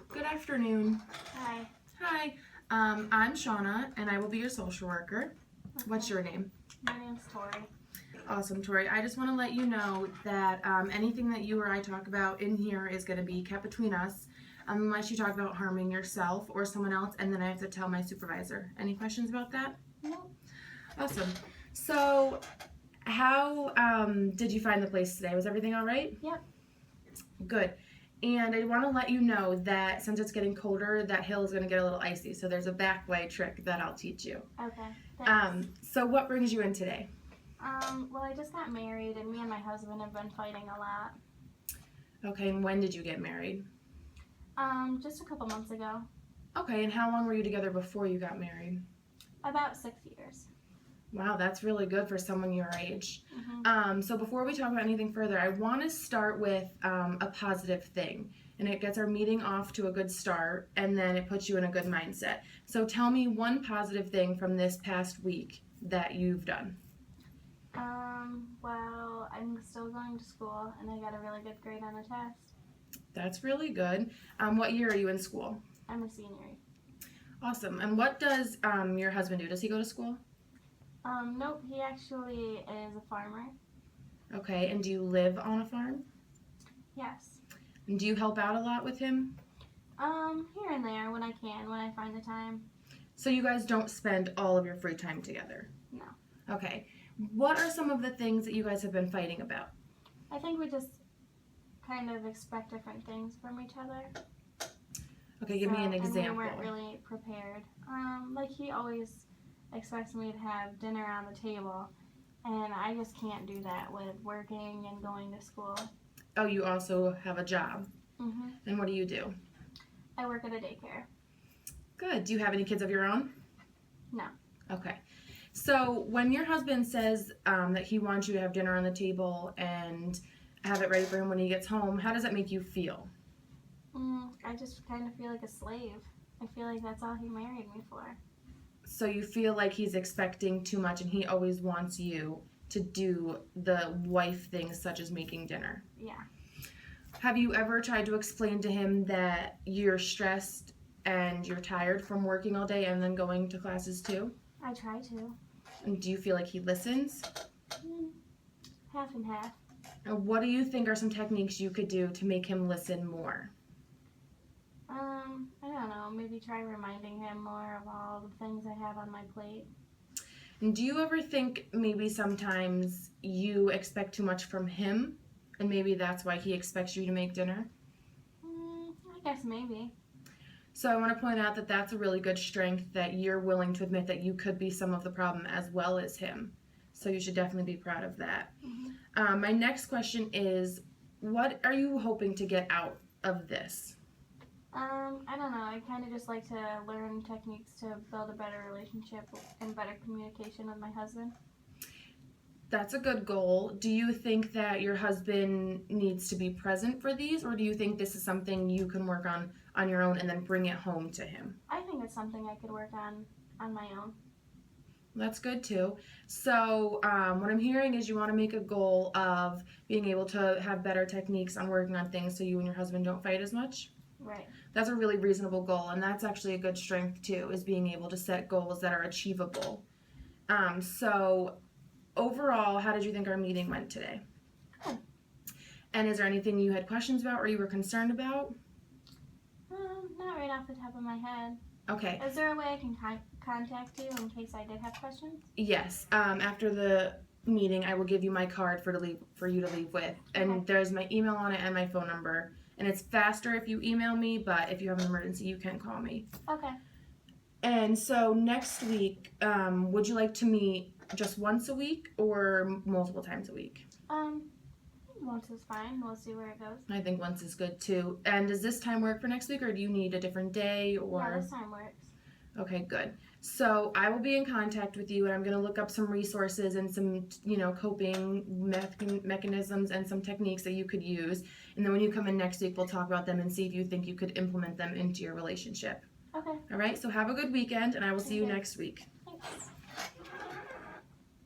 Good afternoon. Hi. Hi, I'm Shauna, and I will be your social worker. What's your name? My name's Tori. Awesome, Tori. I just want to let you know that anything that you or I talk about in here is going to be kept between us, unless you talk about harming yourself or someone else, and then I have to tell my supervisor. Any questions about that? No. Awesome. So, how did you find the place today? Was everything all right? Yep. Good. And I want to let you know that since it's getting colder, that hill is going to get a little icy. So there's a back way trick that I'll teach you. Okay. Thanks. So what brings you in today? Well, I just got married, and me and my husband have been fighting a lot. Okay, and when did you get married? Just a couple months ago. Okay, and how long were you together before you got married? About 6 years. Wow, that's really good for someone your age. Mm-hmm. So before we talk about anything further, I want to start with a positive thing. And it gets our meeting off to a good start, and then it puts you in a good mindset. So tell me one positive thing from this past week that you've done. Well, I'm still going to school, and I got a really good grade on a test. That's really good. What year are you in school? I'm a senior. Awesome. And what does your husband do? Does he go to school? Nope, he actually is a farmer. Okay, and do you live on a farm? Yes. And do you help out a lot with him? Here and there when I can, when I find the time. So you guys don't spend all of your free time together? No. Okay. What are some of the things that you guys have been fighting about? I think we just kind of expect different things from each other. Okay, give me an example. And we weren't really prepared. Like he always expects me to have dinner on the table, and I just can't do that with working and going to school. Oh, you also have a job. Mm-hmm. And what do you do? I work at a daycare. Good. Do you have any kids of your own? No. Okay. So when your husband says that he wants you to have dinner on the table and have it ready for him when he gets home, how does that make you feel? I just kind of feel like a slave. I feel like that's all he married me for. So you feel like he's expecting too much and he always wants you to do the wife things such as making dinner. Yeah. Have you ever tried to explain to him that you're stressed and you're tired from working all day and then going to classes too? I try to. And do you feel like he listens? Half and half. And what do you think are some techniques you could do to make him listen more? I don't know. Maybe try reminding him more of all the things I have on my plate. And do you ever think maybe sometimes you expect too much from him and maybe that's why he expects you to make dinner? I guess maybe. So I want to point out that that's a really good strength that you're willing to admit that you could be some of the problem as well as him. So you should definitely be proud of that. Mm-hmm. My next question is, what are you hoping to get out of this? I don't know. I kind of just like to learn techniques to build a better relationship and better communication with my husband. That's a good goal. Do you think that your husband needs to be present for these, or do you think this is something you can work on your own and then bring it home to him? I think it's something I could work on my own. That's good too. So what I'm hearing is you want to make a goal of being able to have better techniques on working on things so you and your husband don't fight as much. Right. That's a really reasonable goal, and that's actually a good strength too, is being able to set goals that are achievable. So overall, how did you think our meeting went today? Good. And is there anything you had questions about or you were concerned about? Not right off the top of my head. Okay. Is there a way I can contact you in case I did have questions? Yes. After the meeting, I will give you my card for you to leave with, and Okay. there's my email on it and my phone number. And it's faster if you email me, but if you have an emergency, you can call me. Okay. And so next week, would you like to meet just once a week or multiple times a week? Once is fine. We'll see where it goes. I think once is good too. And does this time work for next week, or do you need a different day? Or Yeah, this time works. Okay, good. So I will be in contact with you, and I'm going to look up some resources and some, coping mechanisms and some techniques that you could use. And then when you come in next week, we'll talk about them and see if you think you could implement them into your relationship. Okay. All right, so have a good weekend, and I will see you Okay. next week. Thanks.